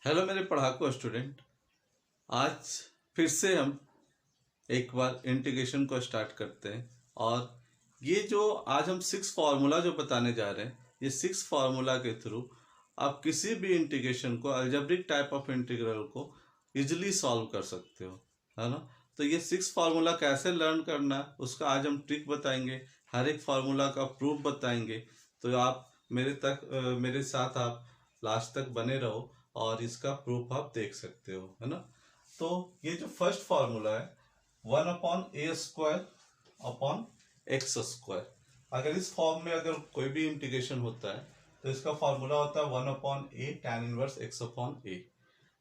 Hello मेरे पढ़ाकू student. आज फिर से हम एक बार इंटीग्रेशन को स्टार्ट करते हैं। और ये जो आज हम 6 फार्मूला जो बताने जा रहे हैं, ये 6 फार्मूला के थ्रू आप किसी भी इंटीग्रेशन को, अलजेब्रिक टाइप ऑफ इंटीग्रल को इजिली सॉल्व कर सकते हो, है ना। तो ये 6 फार्मूला कैसे लर्न करना है उसका आज हम ट्रिक बताएंगे, हर एक फार्मूला का प्रूफ बताएंगे। तो आप मेरे साथ आप लास्ट तक बने रहो और इसका प्रूफ आप देख सकते हो, है ना। तो ये जो फर्स्ट फार्मूला है 1/a² अपॉन एक्स स्क्वायर, अगर इस फॉर्म में अगर कोई भी इंटीग्रेशन होता है तो इसका फार्मूला होता है 1/a tan inverse x upon a।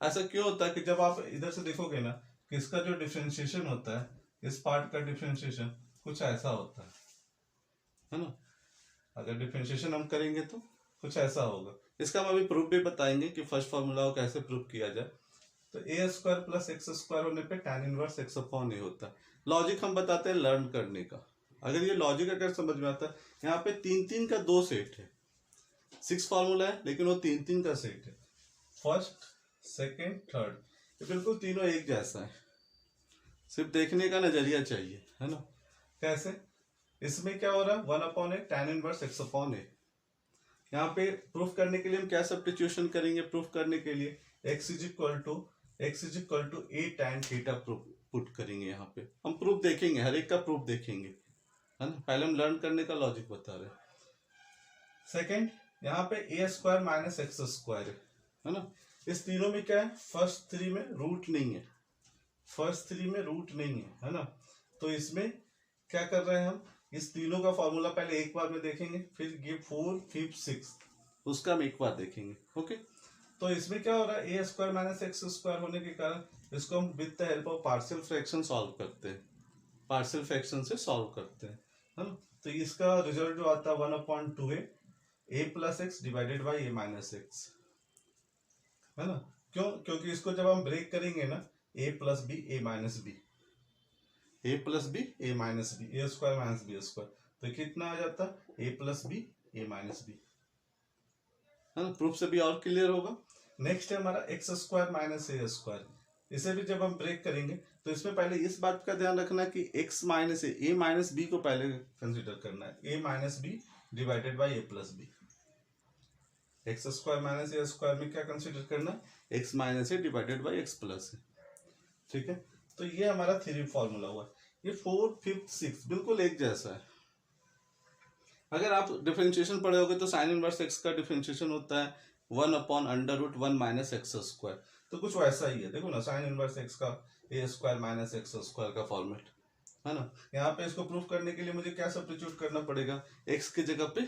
ऐसा क्यों होता है कि जब आप इधर से देखोगे ना कि इसका जो डिफरेंशिएशन होता है, इस पार्ट का डिफरेंशिएशन कुछ ऐसा होता है ना। अगर डिफरेंशिएशन हम करेंगे तो कुछ ऐसा होगा। इसका हम अभी प्रूफ भी बताएंगे कि फर्स्ट फार्मूला को कैसे प्रूफ किया जाए। तो a² प्लस एक्स स्क्वायर होने पे tan inverse x upon a होता है। लॉजिक हम बताते हैं लर्न करने का। अगर ये लॉजिक अगर समझ में आता है, यहाँ पे 3-3 का 2 सेट है, 6 फार्मूला है लेकिन वो 3-3 का सेट है, फर्स्ट सेकेंड थर्ड, ये बिल्कुल तीनों एक जैसा है, सिर्फ देखने का नजरिया चाहिए, है ना। कैसे? इसमें क्या हो रहा है 1/a tan inverse x upon a। यहाँ पे प्रूफ करने के लिए हम क्या सब्स्टिट्यूशन करेंगे? प्रूफ करने के लिए x is equal to a tan theta put करेंगे। यहाँ पे हम प्रूफ देखेंगे, हर एक का प्रूफ देखेंगे, है ना। पहले हम लर्न करने का लॉजिक बता रहे हैं। सेकेंड, यहाँ पे a² माइनस एक्स स्क्वायर है ना। इस तीनों में क्या है? फर्स्ट थ्री में रूट नहीं है, है ना। तो इसमें क्या कर रहे हैं हम? इस तीनों का फॉर्मूला पहले एक बार में देखेंगे, फिर ये 4 5 6 उसका हम एक बार देखेंगे। ओके, तो इसमें क्या हो रहा है a² माइनस एक्स स्क्वायर होने के कारण इसको हम with the help of partial fraction solve करते हैं, पार्शियल फ्रैक्शन से सॉल्व करते हैं, है ना। तो इसका रिजल्ट जो आता है 1/2a a plus x divided by a minus x, है ना। क्यों? क्योंकि इसको जब हम ब्रेक करेंगे ना, a plus B a minus B, a plus B a minus B, a² minus B square, तो कितना आ जाता है a plus B a minus B, है ना। प्रूफ से भी और क्लियर होगा। नेक्स्ट है हमारा x² माइनस a²। इसे भी जब हम ब्रेक करेंगे तो इसमें पहले इस बात का ध्यान रखना कि x minus a minus B को पहले कंसिडर करना है, a minus B divided by a plus B. x² minus a² में क्या कंसिडर करना है? x minus A divided by X plus A. ठीक है, तो ये हमारा 3 फॉर्मूला हुआ। ये 4 5 6 बिल्कुल एक जैसा है। अगर आप डिफरेंशिएशन पढ़े होगे तो साइन इनवर्स एक्स का डिफरेंशिएशन होता है 1/√1 माइनस एक्स स्क्वायर, तो कुछ वैसा ही है। देखो ना, साइन इनवर्स एक्स का a² माइनस एक्स स्क्वायर का फॉर्मेट, है ना। यहाँ पे इसको प्रूफ करने के लिए मुझे क्या सब्स्टिट्यूट करना पड़ेगा? x की जगह पे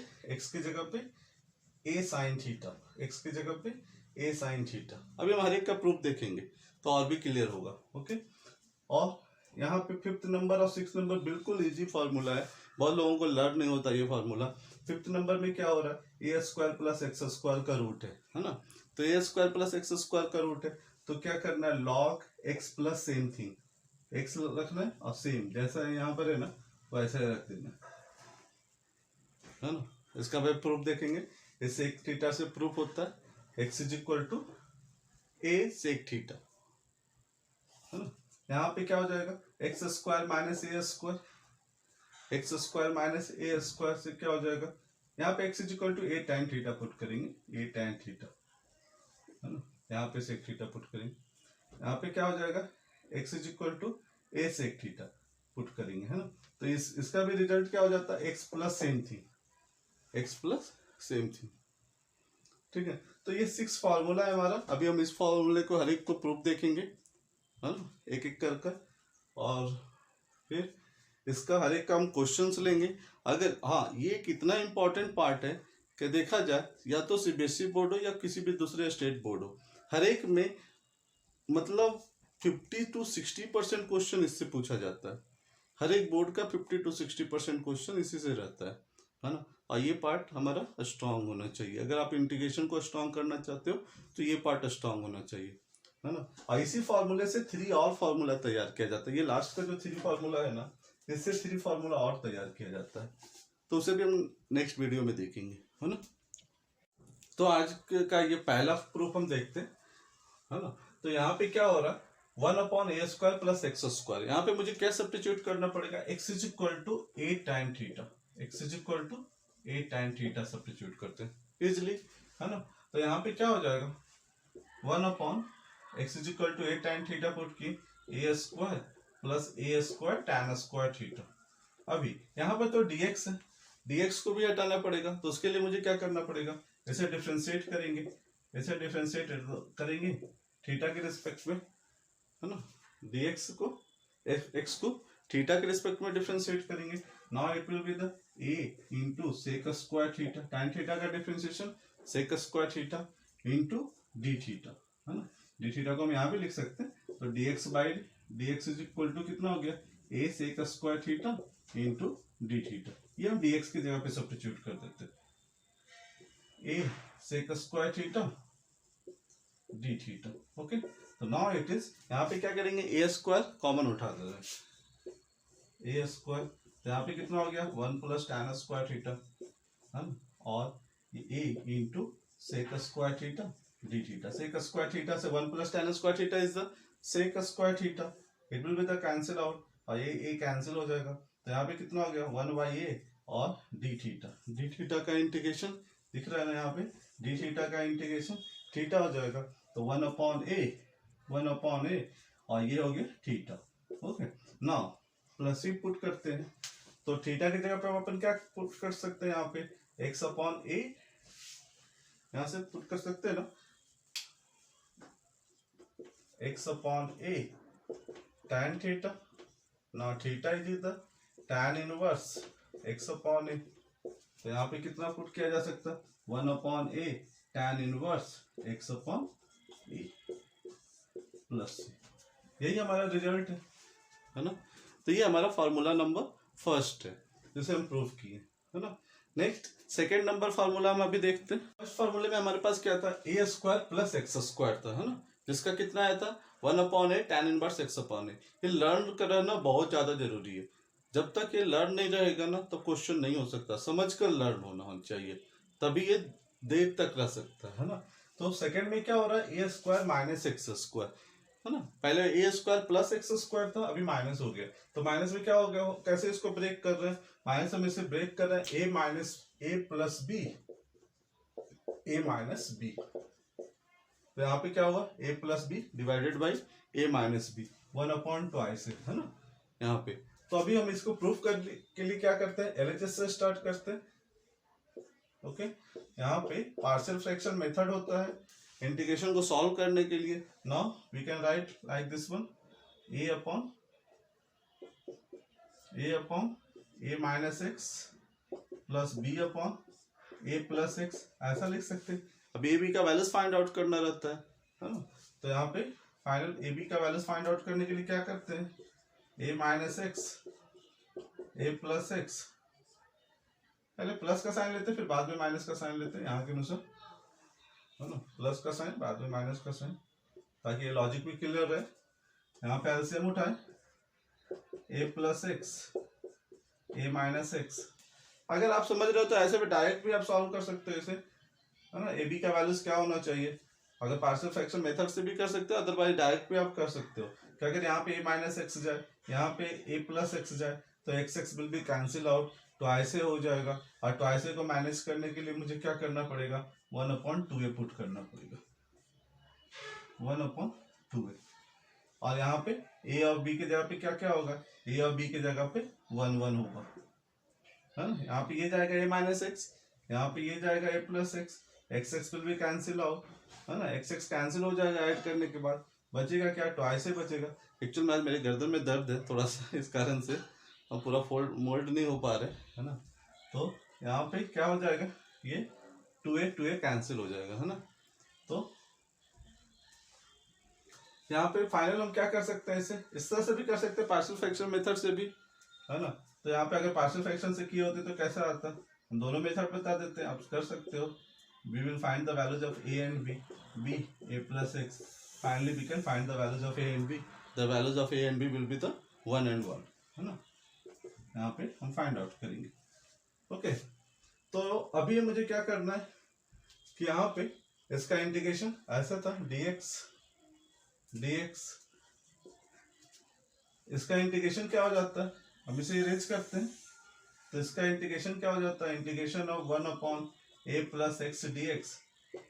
a साइन थीटा, x की जगह पे a साइन थीटा। अभी हम हर एक का प्रूफ देखेंगे तो और भी क्लियर होगा। ओके, और यहाँ पे 5th नंबर और 6th नंबर बिल्कुल इजी फार्मूला है, बहुत लोगों को लर्न नहीं होता ये फार्मूला। 5th नंबर में क्या हो रहा है? a² प्लस एक्स स्क्वायर का रूट है ना। तो a² प्लस एक्स स्क्वायर का रूट है, तो क्या करना है? Log x plus same thing, x रखना है और सेम जैसा यहाँ पर है ना वैसे रख देना, है ना। इसका भाई प्रूफ देखेंगे। इस सेक थीटा से प्रूफ होता है x is equal to a sec theta, है ना। यहाँ पे क्या हो जाएगा? x² minus a², x² minus a² से क्या हो जाएगा? यहाँ पे x is equal to a tan theta put करेंगे, a tan थीटा, है ना। यहाँ पे सेक थीटा पुट करेंगे, यहाँ पे क्या हो जाएगा? x is equal to a sec theta put करेंगे, है ना। तो इसका भी रिजल्ट क्या हो जाता है? x प्लस सेम थिंग, ठीक है। तो ये 6 फार्मूला है हमारा। अभी हम इस फार्मूले को हर एक को प्रूफ देखेंगे, है ना, एक एक कर और फिर इसका हर एक का हम क्वेश्चंस लेंगे। अगर हाँ, ये कितना इंपॉर्टेंट पार्ट है कि देखा जाए या तो सीबीएसई बोर्ड हो या किसी भी दूसरे स्टेट बोर्ड हो, हर एक में मतलब 50 to 60% क्वेश्चन इससे पूछा जाता है। हर एक बोर्ड का 50 to 60% क्वेश्चन इसी से रहता है ना। और ये पार्ट हमारा स्ट्रांग होना चाहिए। अगर आप इंटीग्रेशन को स्ट्रांग करना चाहते हो तो ये पार्ट स्ट्रांग होना चाहिए, है ना। और इसी फार्मूले से 3 और फार्मूला तैयार किया जाता है। ये लास्ट का जो 3 फार्मूला है ना, इससे 3 फार्मूला और तैयार किया जाता है, तो उसे भी हम नेक्स्ट वीडियो में देखेंगे, है ना। तो आज का ये पहला प्रूफ हम देखते हैं। है ना। तो यहाँ पे क्या हो रहा है, 1/a² प्लस x²। यहाँ पे मुझे क्या सब्स्टिट्यूट करना पड़ेगा, x is equal to a tan theta, x is equal to a tan theta substitute करते हैं इजिली, है ना। तो यहाँ पे क्या हो जाएगा, 1/x is equal to a tan theta put की a² plus a² tan² theta. अभी यहाँ पर तो dx है, dx को भी हटाना पड़ेगा, तो उसके लिए मुझे क्या करना पड़ेगा, इसे डिफरेंशिएट करेंगे, इसे डिफरेंशिएट करेंगे थीटा के रिस्पेक्ट में, है ना। dx को x को थीटा के रिस्पेक्ट में डिफरेंशिएट करेंगे। Now it will be the a into sec² theta, tan theta का differentiation sec² theta into d theta, है ना। d थीटा को हम यहाँ भी लिख सकते हैं, तो dx by dx is equal to कितना हो गया, a sec² theta into d theta. ये हम dx की जगह पे सब्स्टिट्यूट कर देते हैं, a sec² theta d theta. Okay, तो नाउ इट इज, यहाँ पे क्या करेंगे, a² कॉमन उठा दे रहे हैं, a², तो यहाँ पे कितना हो गया, 1 प्लस tan² थीटा, है ना, और a into sec² theta d theta. sec² theta से 1 plus tan² theta is the sec² theta, it will be the cancel out, और ये कैंसिल हो जाएगा, तो यहाँ पे कितना हो गया, 1/a और d थीटा का इंटीग्रेशन दिख रहा है ना यहाँ पे, d थीटा का इंटीग्रेशन थीटा हो जाएगा, तो 1/a और ये हो गया थीटा। ओके, नाउ प्लस ही पुट करते हैं, तो थीटा की जगह पे हम अपन क्या पुट कर सकते हैं, यहाँ पे x/a यहाँ से पुट कर सकते हैं ना, x/a tan theta, now theta is the tan inverse x/a, तो यहाँ पे कितना पुट किया जा सकता है, 1/a tan inverse x/a plus, यही हमारा रिजल्ट है ना। तो ये हमारा फार्मूला नंबर फर्स्ट है जिसे हम प्रूव किए, है ना। नेक्स्ट सेकेंड नंबर फार्मूला हम अभी देखते हैं। फर्स्ट फार्मूले में हमारे पास क्या था, a² प्लस x² था, है ना, जिसका कितना आया था, 1/a tan इनवर्स x/a। ये लर्न करना बहुत ज्यादा जरूरी है, जब तक ये लर्न नहीं रहेगा ना तो क्वेश्चन नहीं हो सकता, समझ कर लर्न होना चाहिए, तभी ये देर तक रह सकता है ना। तो सेकंड में क्या हो रहा है, a² माइनस x², है ना, पहले a² प्लस x² था, अभी माइनस हो गया, तो माइनस में क्या हो गया, कैसे इसको ब्रेक कर रहे हैं, माइनस हम इसे ब्रेक कर रहे हैं, a minus a plus b, a minus b, तो यहाँ पे क्या हुआ, a plus b divided by a minus b, 1/2 है ना यहाँ पे। तो अभी हम इसको प्रूफ करने के लिए क्या करते हैं, LHS से स्टार्ट करते हैं। ओके, यहाँ पे पार्शियल फ्रैक्शन मेथड होता है इंटीग्रेशन को सॉल्व करने के लिए। Now we can write like this one, a minus x plus b/a plus x, ऐसा लिख सकते हैं। अब a b का वैल्यूज फाइंड आउट करना रहता है ना, तो यहाँ पे फाइनल a b का वैल्यूज फाइंड आउट करने के लिए क्या करते हैं, a minus x a plus x, पहले प्लस का साइन लेते हैं फिर बाद में माइनस का साइन लेते हैं, यहाँ के अनुसार, है ना, प्लस का साइन बाद में माइनस का साइन, ताकि ये लॉजिक भी क्लियर रहे। यहाँ पे एलसीएम उठाए, a plus x a minus x, अगर आप समझ रहे हो तो ऐसे भी डायरेक्ट भी आप सॉल्व कर सकते हो इसे, है ना। ए बी का वैल्यूज क्या होना चाहिए, अगर पार्शियल फ्रैक्शन मेथड से भी कर सकते हो, अदरवाइज डायरेक्ट भी आप कर सकते हो, क्या अगर यहाँ पे a माइनस एक्स जाए, यहाँ पे a प्लस एक्स जाए, तो x will be cancel out, तो ऐसे हो जाएगा, और तो ऐसे को मैनेज करने के लिए मुझे क्या करना पड़ेगा, 1/2a पुट करना पड़ेगा, 1/2a, और यहाँ पे a और b की जगह पे क्या क्या होगा, a और b की जगह पे 1 होगा, है ना। यहाँ पे ये जाएगा a माइनस एक्स, यहाँ पे ये जाएगा a plus x, x will be cancel out, है ना, x कैंसिल हो जाएगा ऐड करने के बाद, बचेगा क्या, ट्वाइस बचेगा। एक्चुअल में आज मेरे गर्दन में दर्द है थोड़ा सा, इस कारण से हम पूरा मोल्ड नहीं हो पा रहे, है ना। तो यहाँ पे क्या हो जाएगा, ये 2a कैंसिल हो जाएगा, है ना। तो यहाँ पे फाइनल हम क्या कर सकते हैं, इसे इस तरह से भी कर सकते हैं, पार्शियल फ्रैक्शन मेथड से भी, है ना। तो यहाँ पे अगर पार्शियल फ्रैक्शन से किए होते तो कैसा आता, हम दोनों मेथड बता देते हैं, आप कर सकते हो। We will find the values of a and b a plus X, finally we can find the values of a and b, the values of a and b will be the 1 and 1, है ना, यहाँ पे हम find out करेंगे। Okay, तो अभी मुझे क्या करना है कि यहाँ पे इसका इंटीग्रेशन ऐसा था, dx dx, इसका इंटीग्रेशन क्या हो जाता है, हम इसे इरेज करते हैं, तो इसका इंटीग्रेशन क्या हो जाता है, integration of 1/a plus X D X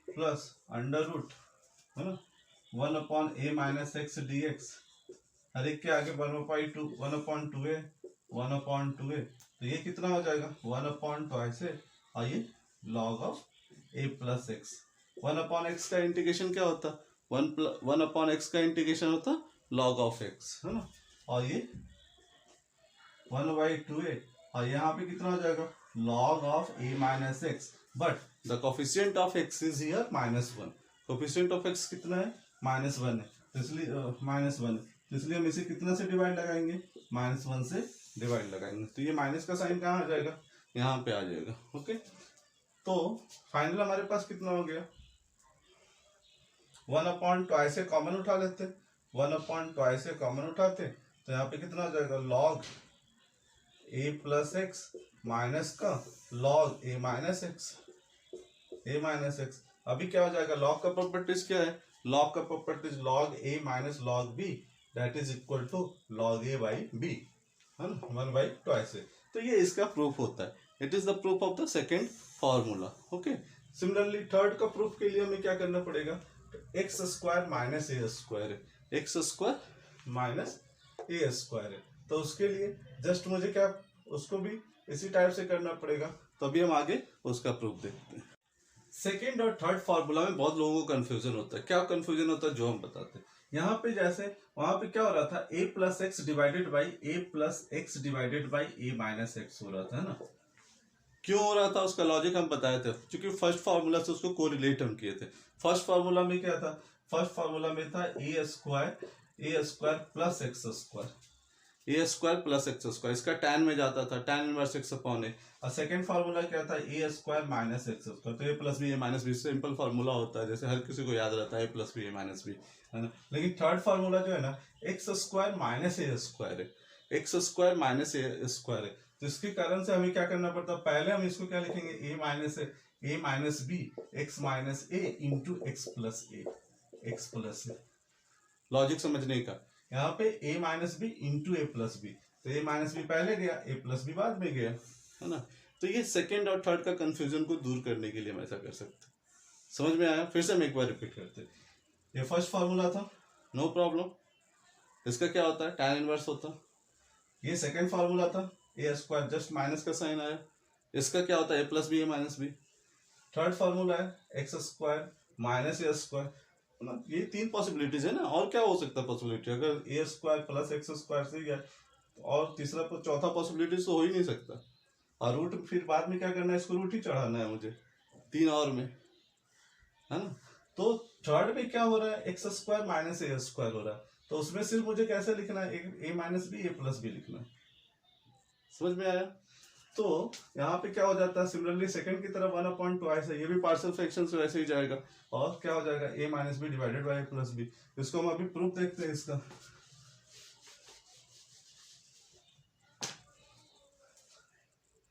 plus under root, है ना, 1/a minus X D X, हर एक के आगे 1/2 1/2a 1/2a, तो ये कितना हो जाएगा 1/2 और ये log of a plus x. 1/x का इंटीग्रेशन क्या होता है, 1/x का इंटीग्रेशन होता है log ऑफ x, है ना, और ये 1/2a, और यहाँ पे कितना हो जाएगा log of a minus x, but the coefficient of x is here -1, coefficient of x कितना है -1 है, तो इसलिए -1 है, तो इसलिए हम इसे कितना से डिवाइड लगाएंगे, -1 से डिवाइड लगाएंगे, तो ये माइनस का साइन कहाँ आ जाएगा, यहाँ पे आ जाएगा। ओके, तो फाइनल हमारे पास कितना हो गया, 1/2 से कॉमन उठा लेते, 1/2 से कॉमन उठाते, तो यहाँ पे कितना हो जाएगा log a plus x minus का log a माइनस एक्स, अभी क्या हो जाएगा, log का प्रॉपर्टीज क्या है, log का प्रॉपर्टीज log a माइनस log b that is equal to log a by b, है ना, 1/2 से, तो ये इसका प्रूफ होता है, it is the proof of the second formula. Okay, similarly third का प्रूफ के लिए हमें क्या करना पड़ेगा, एक्स स्क्वायर माइनस ए स्क्वायर है, एक्स स्क्वायर माइनस ए स्क्वायर है, तो उसके लिए जस्ट मुझे क्या उसको भी इसी टाइप से करना पड़ेगा, तभी हम आगे उसका प्रूफ देखते हैं। सेकेंड और थर्ड फॉर्मूला में बहुत लोगों को कंफ्यूजन होता है, क्या कंफ्यूजन होता है जो हम बताते हैं। यहाँ पे जैसे वहां पे क्या हो रहा था, a plus x divided by a plus x divided by a minus x हो रहा था, है ना, क्यों हो रहा था उसका लॉजिक हम बताए थे, क्योंकि फर्स्ट फार्मूला से उसको कोरिलेट हम किए थे। फर्स्ट फार्मूला में क्या था, फर्स्ट फार्मूला में था ए स्क्वायर प्लस एक्स स्क्वायर, ए स्क्वायर प्लस एक्स स्क्वायर, इसका tan में जाता था, tan इनवर्स एक्स अपॉन ए, और सेकंड फार्मूला क्या था, ए स्क्वायर माइनस एक्स स्क्वायर, तो ए प्लस बी ए माइनस बी, सिंपल फार्मूला होता है, जैसे हर किसी को याद रहता है ए प्लस बी ए माइनस बी, है ना। लेकिन थर्ड फार्मूला जो है ना, एक्स स्क्वायर माइनस ए स्क्वायर है, एक्स स्क्वायर माइनस ए स्क्वायर है, तो इसके कारण से हमें क्या करना पड़ता है, पहले हम इसको क्या लिखेंगे, A minus B X minus A into X plus A, logic समझने का, यहाँ पे a minus B into A plus B, तो a माइनस बी पहले गया, a प्लस बी बाद में गया, है ना, तो ये सेकंड और थर्ड का कंफ्यूजन को दूर करने के लिए हम ऐसा कर सकते हैं। समझ में आया, फिर से हम एक बार रिपीट करते हैं, ये फर्स्ट फार्मूला था, नो प्रॉब्लम, इसका क्या होता है tan इनवर्स होता है, ये सेकंड फार्मूला था, ए स्क्वायर जस्ट माइनस का साइन आया, इसका क्या होता है ए प्लस बी ए माइनस बी, थर्ड फार्मूला है एक्स स्क्वायर माइनस ए स्क्वायर, ना, ये तीन पॉसिबिलिटीज है ना, और क्या हो सकता है पॉसिबिलिटी, अगर ए स्क्वायर प्लस एक्स स्क्वायर से या और तीसरा चौथा पॉसिबिलिटी तो हो ही नहीं सकता, और रूट फिर बाद में क्या करना है, इसको रूट ही चढ़ाना है मुझे तीन और में, है ना, तो थर्ड में क्या हो रहा है, एक्स स्क्वायर माइनस ए स्क्वायर हो रहा है, तो उसमें सिर्फ मुझे कैसे लिखना है, ए माइनस बी ए प्लस बी लिखना है, समझ में आया। तो यहाँ पे क्या हो जाता है, सिमिलरली सेकंड की तरफ 1/2 है, ये भी पार्शियल फ्रैक्शन से वैसे ही जाएगा, और क्या हो जाएगा a minus B divided by plus B, इसको हम अभी प्रूफ देखते हैं इसका।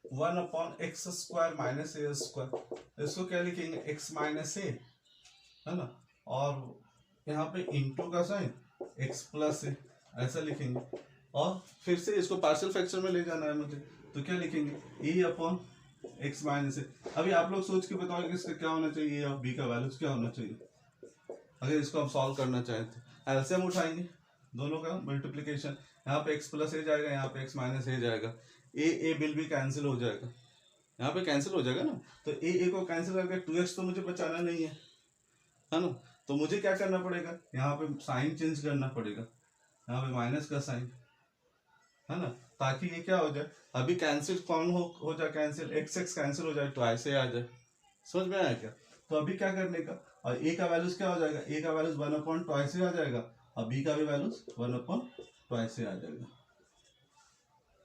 1/x स्क्वायर माइनस ए स्क्वायर, इसको क्या लिखेंगे x माइनस ए, है ना, और यहाँ पे इंटू का साइन x प्लस ए, ऐसा लिखेंगे, और फिर से इसको पार्शियल फ्रैक्शन में ले जाना है मुझे, तो क्या लिखेंगे e अपॉन एक्स माइनस ए। अभी आप लोग सोच के बताओ कि इसका क्या होना चाहिए, ए और बी का वैल्यूज क्या होना चाहिए, अगर इसको हम सॉल्व करना चाहें तो एलसीएम उठाएंगे दोनों का मल्टीप्लिकेशन, यहाँ पे x प्लस ए जाएगा, यहाँ पे x माइनस ए जाएगा, ए बिल भी कैंसिल हो जाएगा, यहाँ पे कैंसिल हो जाएगा ना, तो ए को कैंसिल करके 2x तो मुझे बचाना नहीं है ना, तो मुझे क्या करना पड़ेगा, यहाँ पे साइन चेंज करना पड़ेगा, यहाँ पे माइनस का साइन, है ना, ताकि ये क्या हो जाए, अभी कैंसिल कौन हो जाए, कैंसिल एक्स कैंसिल हो जाए, तो ऐसे आ जाए, समझ में आया क्या। तो अभी क्या करने का, और ए का वैल्यूज क्या हो जाएगा, ए का वैल्यूज 1/2 आ जाएगा, और बी का भी वैल्यूज 1/2 आ जाएगा,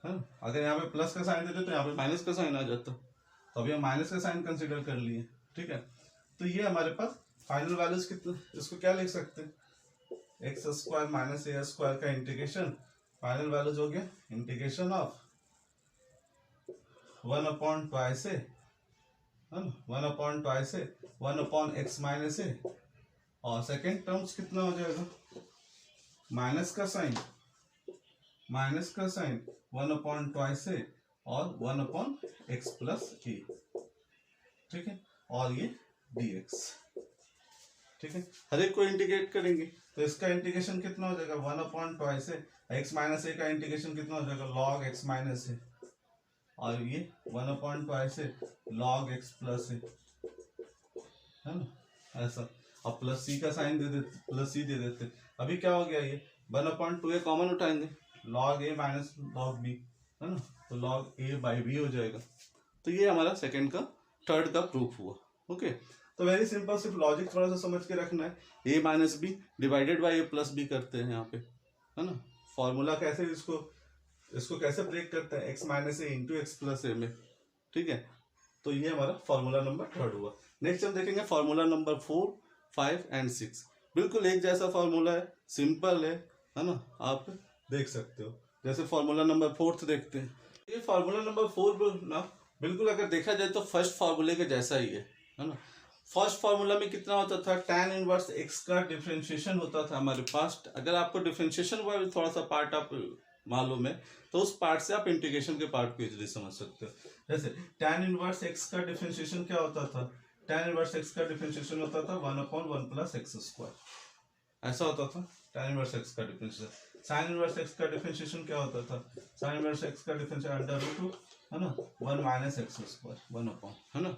है ना। अगर यहाँ पे प्लस का साइन देते तो यहाँ पे माइनस का साइन आ जाता, तो अभी हम माइनस का साइन कंसिडर कर लिए, ठीक है। तो ये हमारे पास फाइनल वैल्यूज कितने, इसको क्या लिख सकते हैं, एक्स स्क्वायर माइनस ए स्क्वायर का इंटीग्रेशन, फाइनल वैल्यूज हो गया इंटीग्रेशन ऑफ 1/2 से, है ना, 1/2 से 1/x माइनस ए, और सेकेंड टर्म्स कितना हो जाएगा माइनस का साइन 1/2 और 1/x+a, ठीक है, और ये dx, ठीक है, हर एक को इंटीग्रेट करेंगे तो इसका इंटीग्रेशन कितना हो जाएगा 1/2 x माइनस ए का इंटीग्रेशन कितना हो जाएगा log x माइनस ए, और ये 1/2 log x+a, है ना, ऐसा। अब प्लस सी का साइन दे देते, प्लस सी दे देते। अभी क्या हो गया, ये 1/2 कॉमन उठाएंगे, log a माइनस log b, है ना, तो log a बाई b हो जाएगा। तो ये हमारा सेकंड का थर्ड का प्रूफ हुआ। ओके, तो वेरी सिंपल, सिर्फ लॉजिक थोड़ा सा समझ के रखना है। a minus B divided by a plus B करते हैं यहाँ पे, है ना। फॉर्मूला कैसे इसको कैसे ब्रेक करते हैं, x minus A into X plus ए में, ठीक है। तो ये हमारा फॉर्मूला नंबर थर्ड हुआ। नेक्स्ट हम देखेंगे फॉर्मूला नंबर 4, 5 एंड 6। बिल्कुल एक जैसा फॉर्मूला है, सिंपल है ना, आप देख सकते हो। जैसे फॉर्मूला नंबर 4 देखते हैं। ये फॉर्मूला नंबर 4 ना बिल्कुल अगर देखा जाए तो फर्स्ट फॉर्मूले के जैसा ही है ना। फर्स्ट फॉर्मूला में कितना होता था, tan इनवर्स x का डिफरेंशिएशन होता था हमारे पास। अगर आपको डिफरेंशिएशन हुआ थोड़ा सा पार्ट आप मालूम है तो उस पार्ट से आप इंटीग्रेशन के पार्ट को इजीली समझ सकते हो। जैसे tan इनवर्स x का डिफरेंशिएशन क्या होता था, tan इनवर्स x का डिफरेंशिएशन होता था 1/1 + x², ऐसा होता था tan इनवर्स x का डिफरेंशिएशन। sin इनवर्स x का डिफरेंशिएशन क्या होता था, sin इनवर्स x का डिफरेंशिएशन √2, है ना, 1 - x², 1/, है ना।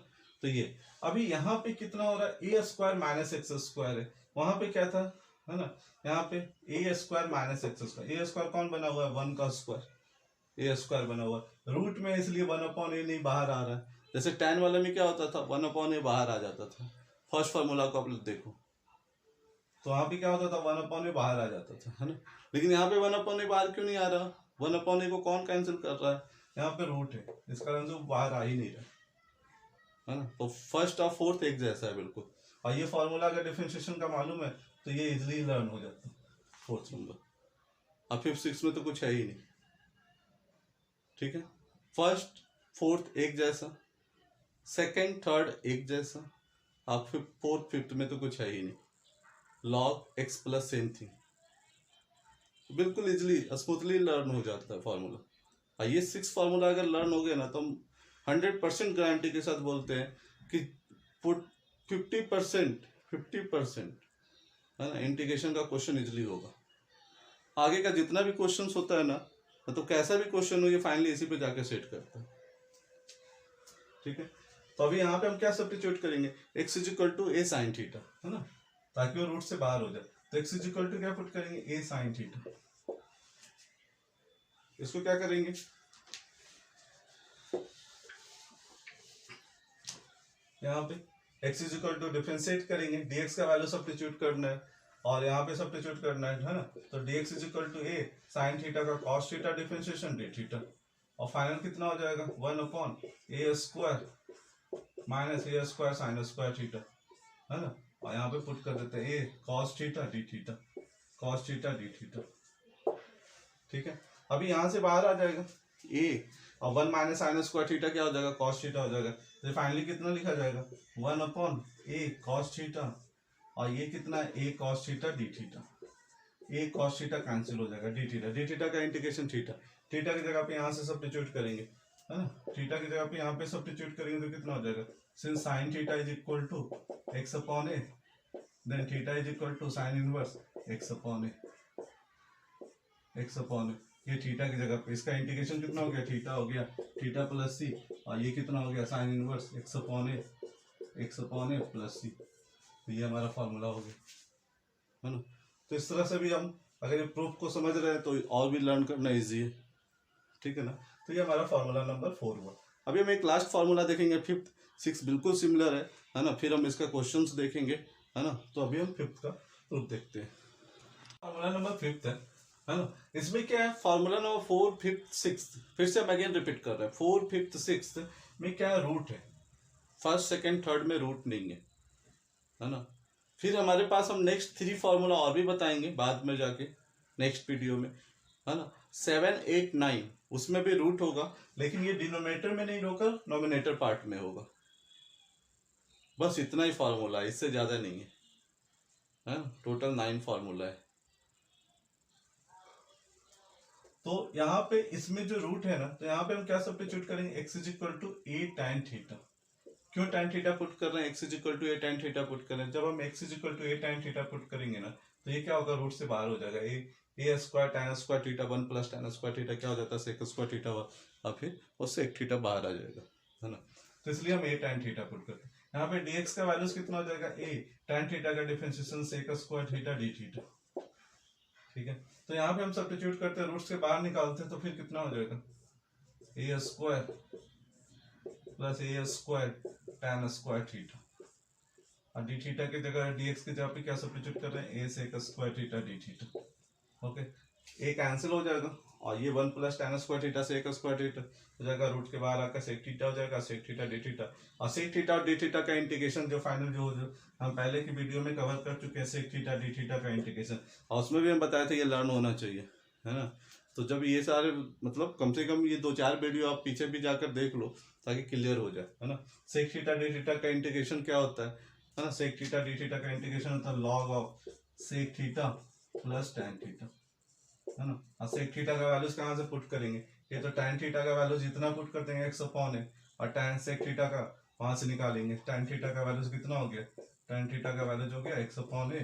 तो ये अभी यहाँ पे कितना हो रहा है, a² - x² है। वहां पे क्या था, है ना, यहाँ पे a² - x²। a² कौन बना हुआ है, 1 का स्क्वायर, a² बना हुआ है रूट में, इसलिए 1/a नहीं बाहर आ रहा है। जैसे tan वाले में क्या होता था, 1/a बाहर आ जाता था। फर्स्ट फॉर्मूला को आप लोग देखो तो वहां पे क्या होता था, 1/a बाहर आ जाता था, है ना। लेकिन यहाँ पे 1/a बाहर क्यों नहीं आ रहा, 1/a को कौन कैंसिल कर रहा है, यहाँ पे रूट है, इस कारण से बाहर आ ही नहीं रहा, है ना। तो फर्स्ट और फोर्थ एक जैसा है बिल्कुल। और ये फॉर्मूला अगर डिफरेंशिएशन का मालूम है तो ये इजीली लर्न हो जाता है फोर्थ नंबर। अब फिफ्थ सिक्स में तो कुछ है ही नहीं, ठीक है। फर्स्ट फोर्थ एक जैसा, सेकंड थर्ड एक जैसा, अब फोर्थ फिफ्थ में तो कुछ है ही नहीं। log x plus same thing, बिल्कुल इजीली स्मूथली लर्न हो जाता है फॉर्मूला। और ये 6 फॉर्मूला अगर लर्न हो गए ना तो हम 100% गारंटी के साथ बोलते हैं कि पुट 50% है ना, इंटीग्रेशन का क्वेश्चन इजीली होगा। आगे का जितना भी क्वेश्चन होता है ना, तो कैसा भी क्वेश्चन हो ये फाइनली इसी पे जाके सेट करता है, ठीक है। तो अभी यहाँ पे हम क्या सब्स्टिट्यूट करेंगे, x = a sin थीटा, है ना, ताकि वो रूट से बाहर हो जाए। तो x = क्या पुट करेंगे, a sin थीटा। इसको क्या करेंगे, यहाँ पे x = डिफरेंशिएट करेंगे, dx का वैल्यू सब्स्टिट्यूट करना है और यहाँ पे सब्स्टिट्यूट करना है ना। तो dx = a sin थीटा का cos theta differentiation d theta, और फाइनल कितना हो जाएगा 1/a² - a² sin² थीटा, है ना। और यहाँ पे पुट कर देते हैं a cos theta d theta, cos theta d theta, ठीक है। अभी यहाँ से बाहर आ जाएगा a और 1 - sin² थीटा क्या हो जाएगा, cos थीटा हो जाएगा। तो फाइनली कितना लिखा जाएगा 1/a cos थीटा, और ये कितना है a cos theta d theta, a cos theta cancel हो जाएगा, d थीटा का इंटीग्रेशन थीटा की जगह पे यहाँ से सब्स्टिट्यूट करेंगे, है ना। थीटा की जगह पे यहाँ पे सब्स्टिट्यूट करेंगे तो कितना हो जाएगा, since sin theta = x/a, then theta = sin inverse x/a, ये थीटा की जगह पे इसका इंटीग्रेशन कितना हो गया, थीटा हो गया थीटा प्लस सी, और ये कितना हो गया sin इनवर्स x/a प्लस सी। तो ये हमारा फॉर्मूला हो गया, है ना। तो इस तरह से भी हम अगर ये प्रूफ को समझ रहे हैं तो और भी लर्न करना इजी है, ठीक है ना। तो ये हमारा फॉर्मूला नंबर 4 हुआ। अभी हम एक लास्ट फॉर्मूला देखेंगे, 5th 6 बिल्कुल सिमिलर है ना। फिर हम इसका क्वेश्चंस देखेंगे, है ना। तो अभी हम 5th का प्रूफ देखते हैं। फॉर्मूला नंबर 5th है ना। इसमें क्या है, फॉर्मूला नंबर 4, 5th 6th, फिर से हम अगेन रिपीट कर रहे हैं। 4, 5th 6th में क्या है, रूट है। फर्स्ट सेकेंड थर्ड में रूट नहीं है ना। फिर हमारे पास हम नेक्स्ट 3 फॉर्मूला और भी बताएंगे बाद में जाके नेक्स्ट वीडियो में, है ना। 7, 8, 9 उसमें भी रूट होगा, लेकिन ये डिनोमिनेटर में नहीं होगा, नोमिनेटर पार्ट में होगा। बस इतना ही फॉर्मूला है, इससे ज्यादा नहीं है, टोटल 9 फॉर्मूला है। तो यहाँ पे इसमें जो रूट है ना, तो यहाँ पे हम क्या सब्स्टिट्यूट करेंगे, x is equal to A tan theta. क्यों tan थीटा पुट कर रहे हैं, x is equal to A tan theta put कर रहे हैं। जब हम x is equal to A tan theta put करेंगे ना, तो ये क्या होगा, रूट से बाहर हो जाएगा। A square tan square theta 1 plus tan square theta क्या हो जाता है, सेक स्क्वायर थीटा और फिर उससे एक थीटा बाहर आ जाएगा, है ना। तो इसलिए हम ए tan थीटा पुट करते हैं। यहाँ पे dx का वैल्यूज कितना हो जाएगा, ए tan थीटा का differentiation sec square theta D theta, ठीक है। तो यहाँ पे हम सब्स्टिट्यूट करते हैं, रूट्स के बाहर निकालते हैं, तो फिर कितना हो जाएगा, A square plus A square tan square theta, और डी थीटा की जगह dx की जगह पे क्या सब्स्टिट्यूट कर रहे हैं, A sec square theta D theta. Okay, A cancel हो जाएगा और ये 1 plus tan square theta sec square theta हो जाएगा, रूट के बाहर आकर सेक थीटा हो जाएगा, सेक थीटा डी थीटा। और सेक थीटा और डी थीटा का इंटीग्रेशन जो फाइनल जो हम पहले की वीडियो में कवर कर चुके हैं, सेक थीटा डी थीटा का इंटीग्रेशन, और उसमें भी हम बताए थे ये लर्न होना चाहिए, है ना। तो जब ये सारे मतलब कम से कम ये 2-4 वीडियो आप पीछे भी जाकर देख लो ताकि क्लियर हो जाए, है ना। सेक थीटा डी थीटा का इंटीग्रेशन क्या होता है ना, सेक थीटा डी थीटा का इंटीग्रेशन होता है log of sec theta plus tan theta, है ना। और सेक थीटा का वैल्यूज कहाँ से पुट करेंगे, ये तो tan थीटा का वैल्यू जितना पुट कर देंगे x अपॉन है, और tan सेक थीटा का वहां से निकालेंगे। tan थीटा का वैल्यूज कितना हो गया, tan थीटा का वैल्यूज हो गया x अपॉन है,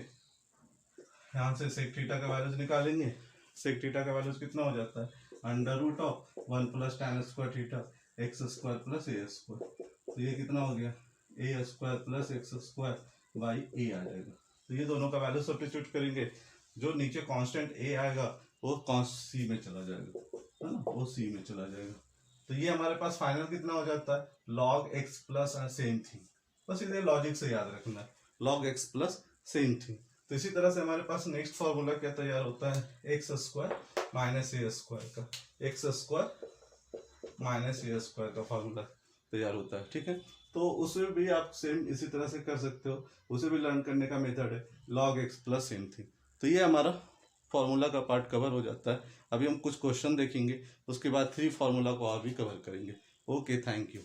यहाँ से सेक थीटा का वैल्यूज निकालेंगे। सेक थीटा का वैल्यूज कितना हो जाता है, under root of 1 plus tan square theta X square plus A square. तो ये कितना हो गया, A square plus X square by A आ जाएगा। तो ये दोनों का वैल्यू सब्स्टिट्यूट करेंगे, जो नीचे कांस्टेंट ए आएगा वो सी में चला जाएगा, है ना, वो सी में चला जाएगा। तो ये हमारे पास फाइनल कितना हो जाता है, log x plus same thing. बस इसे लॉजिक से याद रखना है, log x plus same thing. तो इसी तरह से हमारे पास नेक्स्ट फॉर्मूला क्या तैयार होता है, एक्स स्क्वायर माइनस ए स्क्वायर का, एक्स स्क्वायर माइनस ए स्क्वायर का फॉर्मूला तैयार होता है, ठीक है। तो उसमें भी आप सेम इसी तरह से कर सकते हो, उसे भी लर्न करने का मेथड है log x plus same thing. तो ये हमारा फॉर्मूला का पार्ट कवर हो जाता है। अभी हम कुछ क्वेश्चन देखेंगे, उसके बाद 3 फार्मूला को और भी कवर करेंगे। Okay, thank you.